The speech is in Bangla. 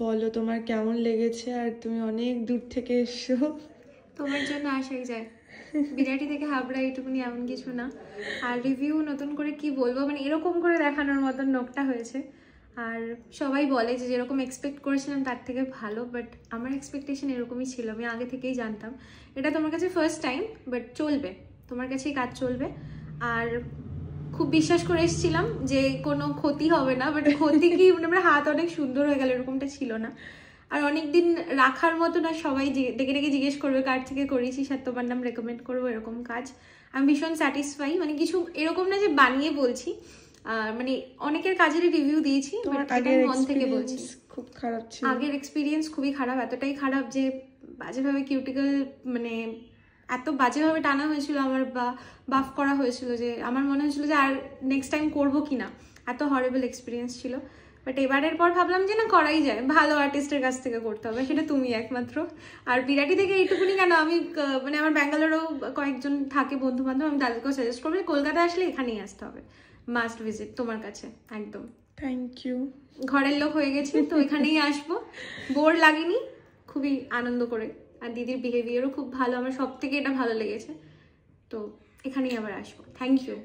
বলো তোমার কেমন লেগেছে, আর তুমি অনেক দূর থেকে এসছো। তোমার জন্য আসাই যায়, বিরাটি থেকে হাবড়া এইটুকুনি, এমন কিছু না। আর রিভিউ নতুন করে কি বলবো, মানে এরকম করে দেখানোর মতন নোকটা হয়েছে। আর সবাই বলে যে যেরকম এক্সপেক্ট করেছিলাম তার থেকে ভালো, বাট আমার এক্সপেকটেশন এরকমই ছিল, আমি আগে থেকেই জানতাম। এটা তোমার কাছে ফার্স্ট টাইম, বাট চলবে, তোমার কাছেই কাজ চলবে। আর খুব বিশ্বাস করে এসেছিলাম যে কোনো ক্ষতি হবে না, বাট ক্ষতি কি, মানে আমার হাত অনেক সুন্দর হয়ে গেল, এরকমটা ছিল না। আর অনেকদিন রাখার মতো না, সবাই ডেকে ডেকে জিজ্ঞেস করবে কার থেকে করেছিস আর তোমার নাম রেকমেন্ড করবো, এরকম কাজ। আমি ভীষণ স্যাটিসফাই, মানে কিছু এরকম না যে বানিয়ে বলছি, মানে অনেকের কাজেরই রিভিউ দিয়েছি, আগের মন থেকে বলছি। খুব খারাপ ছিল, আগের এক্সপিরিয়েন্স খুবই খারাপ, এতটাই খারাপ যে বাজেভাবে কিউটিক্যাল, মানে এত বাজেভাবে টানা হয়েছিল আমার, বা বাফ করা হয়েছিল, যে আমার মনে হয়েছিল যে আর নেক্সট টাইম করবো কিনা, এত হরেবল এক্সপিরিয়েন্স ছিল। বাট এবারের পর ভাবলাম যে না, করাই যায়, ভালো আর্টিস্টের কাছ থেকে করতে হবে, সেটা তুমি একমাত্র। আর বিরাটি থেকে এইটুকুনি কেন, আমি মানে আমার ব্যাঙ্গালোরেও কয়েকজন থাকে বন্ধু বান্ধব, আমি তাদেরকেও সাজেস্ট করবো কলকাতা আসলে এখানেই আসতে হবে, মাস্ট ভিজিট তোমার কাছে একদম। থ্যাংক ইউ, ঘরের লোক হয়ে গেছি তো এখানেই আসবো, বোর লাগেনি, খুবই আনন্দ করে। আর দিদির বিহেভিয়ারও খুব ভালো, আমার সব থেকে এটা ভালো লেগেছে, তো এখানেই আবার আসবো। Thank you.